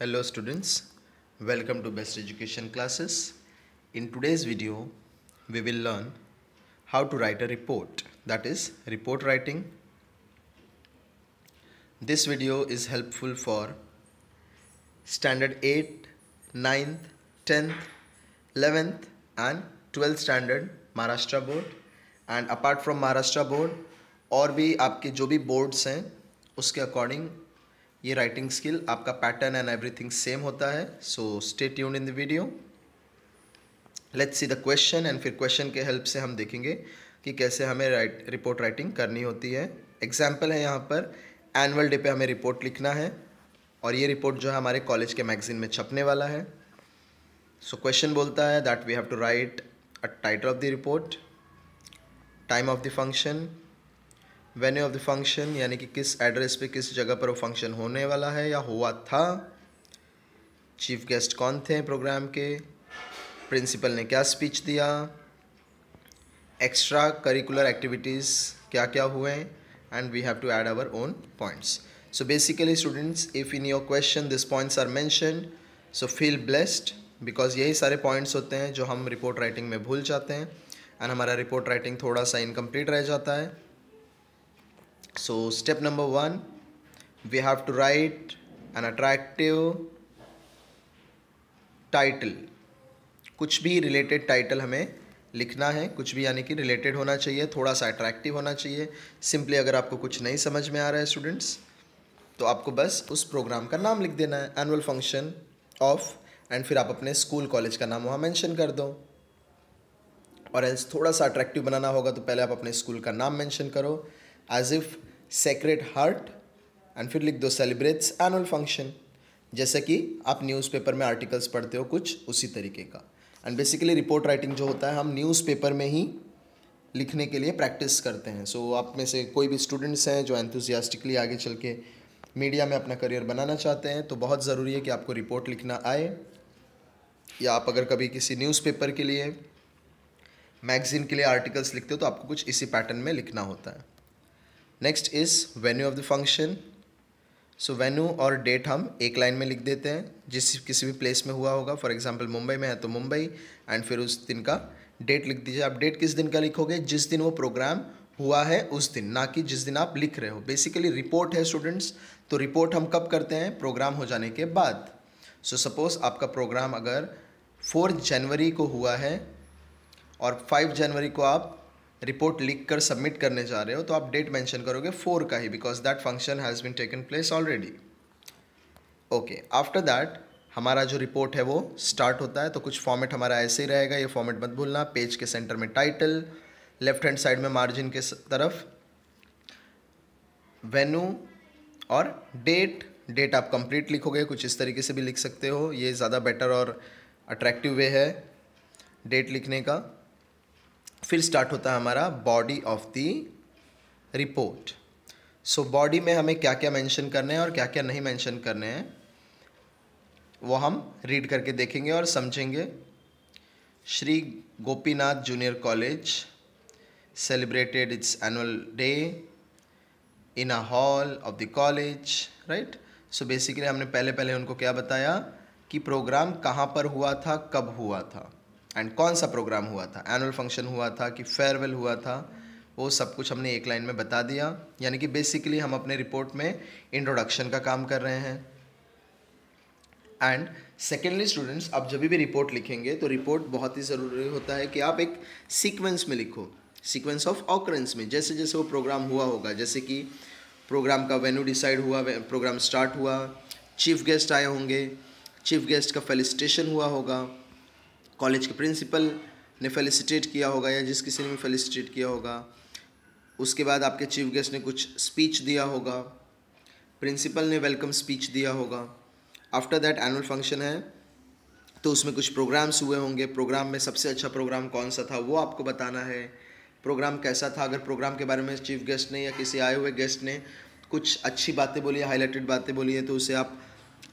Hello students, welcome to Best Education Classes. In today's video, we will learn how to write a report, that is report writing. This video is helpful for standard 8, 9th, 10th, 11th and 12th standard Maharashtra board, and apart from Maharashtra board और भी आपके जो भी boards हैं उसके according ये writing skill आपका pattern and everything same होता है. So stay tuned in the video. Let's see the question and फिर क्वेश्चन के हेल्प से हम देखेंगे कि कैसे हमें रिपोर्ट राइटिंग करनी होती है. एग्जाम्पल है यहाँ पर, एनुअल डे पे हमें रिपोर्ट लिखना है और ये रिपोर्ट जो है हमारे कॉलेज के मैगजीन में छपने वाला है. सो क्वेश्चन बोलता है that we have to write a title of the report, time of the function, venue of the function यानी कि किस एड्रेस पे किस जगह पर वो फंक्शन होने वाला है या हुआ था, चीफ गेस्ट कौन थे प्रोग्राम के, प्रिंसिपल ने क्या स्पीच दिया, एक्स्ट्रा करिकुलर एक्टिविटीज़ क्या क्या हुए, and we have to add our own points. So basically students, if in your question this points are mentioned, so feel blessed because यही सारे पॉइंट्स होते हैं जो हम रिपोर्ट राइटिंग में भूल जाते हैं एंड हमारा रिपोर्ट राइटिंग थोड़ा सा इनकम्प्लीट रह जाता है. So step number 1, we have to write an attractive title. कुछ भी रिलेटेड टाइटल हमें लिखना है, कुछ भी यानी कि रिलेटेड होना चाहिए, थोड़ा सा अट्रैक्टिव होना चाहिए. सिंपली अगर आपको कुछ नहीं समझ में आ रहा है स्टूडेंट्स तो आपको बस उस प्रोग्राम का नाम लिख देना है, एनुअल फंक्शन ऑफ, एंड फिर आप अपने स्कूल कॉलेज का नाम वहाँ मेंशन कर दो. और एल्स थोड़ा सा अट्रैक्टिव बनाना होगा तो पहले आप अपने स्कूल का नाम मेंशन करो as if sacred heart and फिर लिख दो सेलिब्रेट्स एनुअल फंक्शन, जैसे कि आप न्यूज़पेपर में आर्टिकल्स पढ़ते हो कुछ उसी तरीके का. एंड बेसिकली रिपोर्ट राइटिंग जो होता है हम न्यूज़पेपर में ही लिखने के लिए प्रैक्टिस करते हैं. सो आप में से कोई भी स्टूडेंट्स हैं जो एंथुजियास्टिकली आगे चल के मीडिया में अपना करियर बनाना चाहते हैं तो बहुत ज़रूरी है कि आपको रिपोर्ट लिखना आए, या आप अगर कभी किसी न्यूज़पेपर के लिए, मैगजीन के लिए आर्टिकल्स लिखते हो तो आपको कुछ इसी पैटर्न में लिखना होता है. Next is venue of the function. So venue और डेट हम एक लाइन में लिख देते हैं, जिस किसी भी प्लेस में हुआ होगा. फॉर एग्जांपल मुंबई में है तो मुंबई, एंड फिर उस दिन का डेट लिख दीजिए. आप डेट किस दिन का लिखोगे, जिस दिन वो प्रोग्राम हुआ है उस दिन, ना कि जिस दिन आप लिख रहे हो. बेसिकली रिपोर्ट है स्टूडेंट्स, तो रिपोर्ट हम कब करते हैं, प्रोग्राम हो जाने के बाद. सो सपोज़ आपका प्रोग्राम अगर 4 जनवरी को हुआ है और 5 जनवरी को आप रिपोर्ट लिख कर सबमिट करने जा रहे हो तो आप डेट मेंशन करोगे 4 का ही, because that function has been taken place already. Okay, after that हमारा जो रिपोर्ट है वो स्टार्ट होता है. तो कुछ फॉर्मेट हमारा ऐसे ही रहेगा, ये फॉर्मेट मत भूलना. पेज के सेंटर में टाइटल, लेफ्ट हैंड साइड में मार्जिन के तरफ वेन्यू और डेट. डेट आप कंप्लीट लिखोगे, कुछ इस तरीके से भी लिख सकते हो, ये ज़्यादा बेटर और अट्रैक्टिव वे है डेट लिखने का. फिर स्टार्ट होता है हमारा body of the report. So body में हमें क्या क्या मेंशन करने हैं और क्या क्या नहीं मेंशन करने हैं वो हम रीड करके देखेंगे और समझेंगे. Shri Gopinath junior college celebrated it's annual day in a hall of the college, right. So basically हमने पहले उनको क्या बताया कि प्रोग्राम कहाँ पर हुआ था, कब हुआ था एंड कौन सा प्रोग्राम हुआ था, एनुअल फंक्शन हुआ था कि फेयरवेल हुआ था, वो सब कुछ हमने एक लाइन में बता दिया. यानी कि बेसिकली हम अपने रिपोर्ट में इंट्रोडक्शन का काम कर रहे हैं. एंड सेकेंडली स्टूडेंट्स, आप जब भी रिपोर्ट लिखेंगे तो रिपोर्ट बहुत ही ज़रूरी होता है कि आप एक सीक्वेंस में लिखो, सीक्वेंस ऑफ ऑकरेंस में, जैसे जैसे वो प्रोग्राम हुआ होगा. जैसे कि प्रोग्राम का वेन्यू डिसाइड हुआ, प्रोग्राम स्टार्ट हुआ, चीफ गेस्ट आए होंगे, चीफ गेस्ट का फेलिसिटेशन हुआ होगा, कॉलेज के प्रिंसिपल ने फेलिसिटेट किया होगा या जिस किसी ने भी फेलिसिटेट किया होगा, उसके बाद आपके चीफ गेस्ट ने कुछ स्पीच दिया होगा, प्रिंसिपल ने वेलकम स्पीच दिया होगा. आफ्टर दैट एनुअल फंक्शन है तो उसमें कुछ प्रोग्राम्स हुए होंगे. प्रोग्राम में सबसे अच्छा प्रोग्राम कौन सा था वो आपको बताना है. प्रोग्राम कैसा था, अगर प्रोग्राम के बारे में चीफ गेस्ट ने या किसी आए हुए गेस्ट ने कुछ अच्छी बातें बोली है, हाईलाइटेड बातें बोली है, तो उसे आप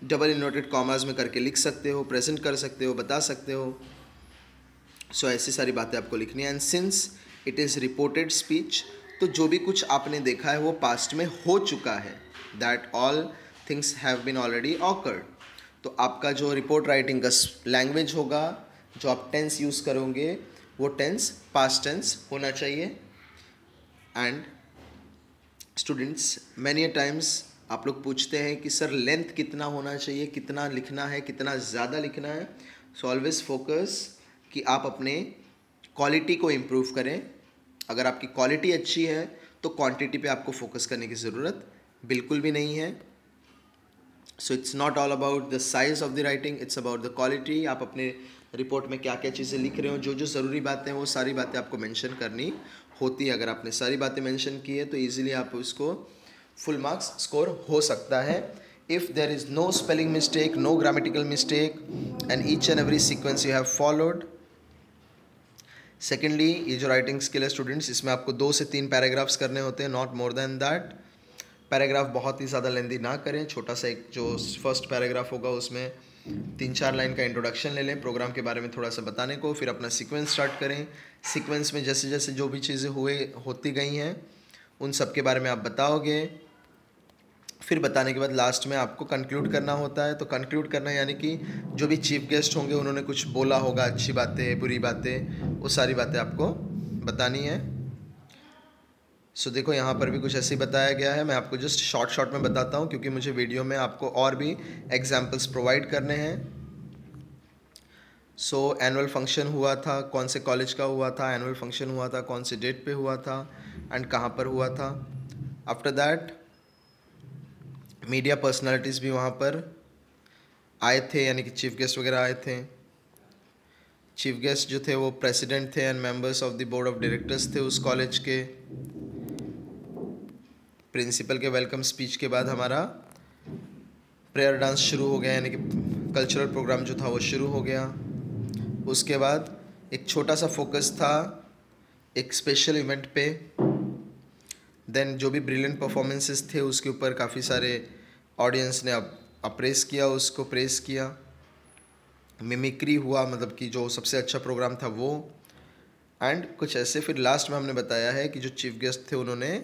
डबल इन्वर्टेड कॉमास में करके लिख सकते हो, प्रेजेंट कर सकते हो, बता सकते हो. सो ऐसी सारी बातें आपको लिखनी है. And since it is reported speech, तो जो भी कुछ आपने देखा है वो पास्ट में हो चुका है, that all things have been already occurred. तो आपका जो रिपोर्ट राइटिंग का लैंग्वेज होगा, जो आप टेंस यूज़ करोगे, वो टेंस पास्ट टेंस होना चाहिए। एंड स्टूडेंट्स, मैनी टाइम्स आप लोग पूछते हैं कि सर लेंथ कितना होना चाहिए, कितना लिखना है, कितना ज़्यादा लिखना है। सो ऑलवेज फोकस कि आप अपने क्वालिटी को इम्प्रूव करें। अगर आपकी क्वालिटी अच्छी है तो क्वांटिटी पे आपको फोकस करने की ज़रूरत बिल्कुल भी नहीं है। So it's not all about the size of the writing, it's about the quality. आप अपने रिपोर्ट में क्या क्या चीज़ें लिख रहे हो, जो जो ज़रूरी बातें हैं वो सारी बातें आपको मेंशन करनी होती है। अगर आपने सारी बातें मेंशन की है तो ईजिली आप उसको फुल मार्क्स स्कोर हो सकता है। If there is no spelling mistake, no grammatical mistake and each and every sequence you have followed. Secondly, ये जो राइटिंग स्किल है स्टूडेंट्स, इसमें आपको 2 से 3 पैराग्राफ्स करने होते हैं, not more than that. Paragraph बहुत ही ज़्यादा लेंदी ना करें, छोटा सा एक जो फर्स्ट पैराग्राफ होगा उसमें 3-4 लाइन का इंट्रोडक्शन ले लें प्रोग्राम के बारे में थोड़ा सा बताने को, फिर अपना सीक्वेंस स्टार्ट करें। सीक्वेंस में जैसे जैसे जो भी चीज़ें होती गई हैं उन सब के बारे में आप बताओगे। फिर बताने के बाद लास्ट में आपको कंक्लूड करना होता है। तो कंक्लूड करना यानी कि जो भी चीफ गेस्ट होंगे उन्होंने कुछ बोला होगा, अच्छी बातें बुरी बातें, वो सारी बातें आपको बतानी है। सो देखो यहाँ पर भी कुछ ऐसे ही बताया गया है। मैं आपको जस्ट शॉर्ट में बताता हूँ क्योंकि मुझे वीडियो में आपको और भी एग्जाम्पल्स प्रोवाइड करने हैं। सो एनुअल फंक्शन हुआ था, कौन से कॉलेज का हुआ था, एनुअल फंक्शन हुआ था कौन से डेट पे हुआ था एंड कहाँ पर हुआ था। आफ्टर दैट मीडिया पर्सनालिटीज़ भी वहाँ पर आए थे, यानी कि चीफ गेस्ट वगैरह आए थे। चीफ गेस्ट जो थे वो प्रेसिडेंट थे and members of the board of directors थे उस कॉलेज के। प्रिंसिपल के वेलकम स्पीच के बाद हमारा प्रेयर डांस शुरू हो गया, यानी कि कल्चरल प्रोग्राम जो था वो शुरू हो गया। उसके बाद एक छोटा सा फोकस था एक स्पेशल इवेंट पे। देन जो भी ब्रिलियंट परफॉर्मेंसेस थे उसके ऊपर काफ़ी सारे ऑडियंस ने अप्रेस किया, उसको प्रेस किया। मिमिक्री हुआ, मतलब कि जो सबसे अच्छा प्रोग्राम था वो। एंड कुछ ऐसे फिर लास्ट में हमने बताया है कि जो चीफ गेस्ट थे उन्होंने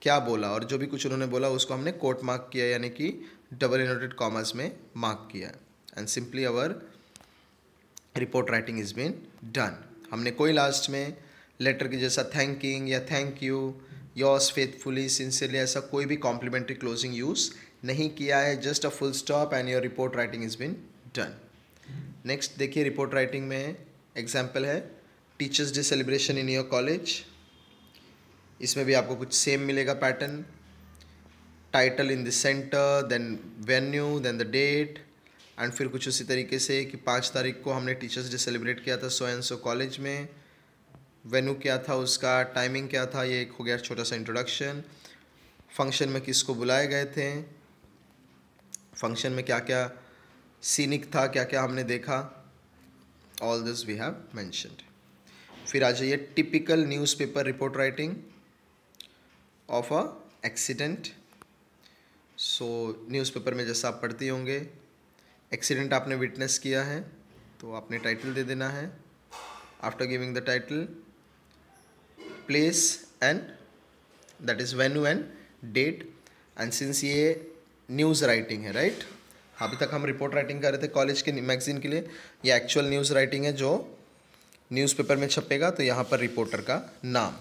क्या बोला, और जो भी कुछ उन्होंने बोला उसको हमने कोट मार्क किया, यानी कि डबल इनवर्टेड कॉमर्स में मार्क किया। And simply our report writing is been done. हमने कोई लास्ट में लेटर के जैसा थैंकिंग या thank you, yours faithfully, sincerely, ऐसा कोई भी कॉम्प्लीमेंट्री क्लोजिंग यूज़ नहीं किया है। Just a full stop and your report writing is been done. Next देखिए, रिपोर्ट राइटिंग में एग्जाम्पल है teachers day celebration in your college. इसमें भी आपको कुछ सेम मिलेगा pattern. Title in the centre, then venue, then the date and फिर कुछ उसी तरीके से कि 5 तारीख को हमने टीचर्स डे सेलिब्रेट किया था सो एंड सो कॉलेज में। वेन्यू क्या था उसका, टाइमिंग क्या था, ये एक हो गया छोटा सा इंट्रोडक्शन। फंक्शन में किसको बुलाए गए थे, फंक्शन में क्या क्या सीनिक था, क्या क्या हमने देखा, all this we have mentioned. फिर आ जाइए typical newspaper report writing of a accident. So newspaper में जैसा आप पढ़ते होंगे, एक्सीडेंट आपने विटनेस किया है तो आपने टाइटल दे देना है। After giving the title, place and that is venue and date. And since ये न्यूज़ राइटिंग है, राइट, अभी तक हम रिपोर्ट राइटिंग कर रहे थे कॉलेज के मैगजीन के लिए, ये एक्चुअल न्यूज़ राइटिंग है जो न्यूज़पेपर में छपेगा। तो यहाँ पर रिपोर्टर का नाम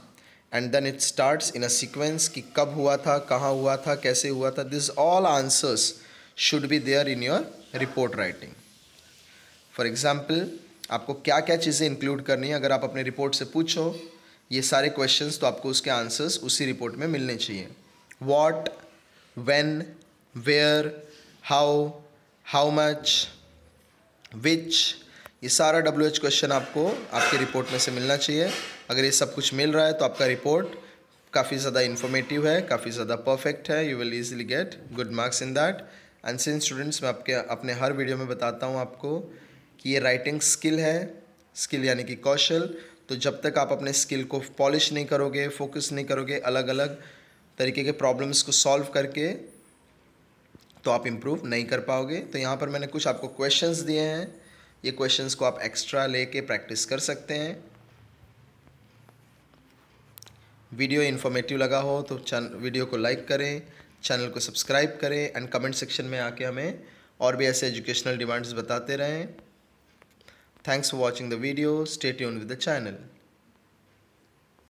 and then it starts in a sequence कि कब हुआ था, कहाँ हुआ था, कैसे हुआ था। This all answers should be there in your report writing. For example, आपको क्या क्या चीज़ें इंक्लूड करनी है, अगर आप अपने रिपोर्ट से पूछो ये सारे क्वेश्चंस तो आपको उसके आंसर्स उसी रिपोर्ट में मिलने चाहिए। What, when, where, how much, which, ये सारा WH क्वेश्चन आपको आपके रिपोर्ट में से मिलना चाहिए। अगर ये सब कुछ मिल रहा है तो आपका रिपोर्ट काफ़ी ज़्यादा इन्फॉर्मेटिव है, काफ़ी ज़्यादा परफेक्ट है। You will easily get good marks in that. And since students, मैं अपने हर वीडियो में बताता हूँ आपको कि ये राइटिंग स्किल है, स्किल यानी कि कौशल। तो जब तक आप अपने स्किल को पॉलिश नहीं करोगे, फोकस नहीं करोगे अलग अलग तरीके के प्रॉब्लम्स को सॉल्व करके, तो आप इम्प्रूव नहीं कर पाओगे। तो यहाँ पर मैंने कुछ आपको क्वेश्चंस दिए हैं, ये क्वेश्चंस को आप एक्स्ट्रा लेके प्रैक्टिस कर सकते हैं। वीडियो इन्फॉर्मेटिव लगा हो तो वीडियो को लाइक करें, चैनल को सब्सक्राइब करें एंड कमेंट सेक्शन में आके हमें और भी ऐसे एजुकेशनल डिमांड्स बताते रहें। Thanks for watching the video, stay tuned with the channel.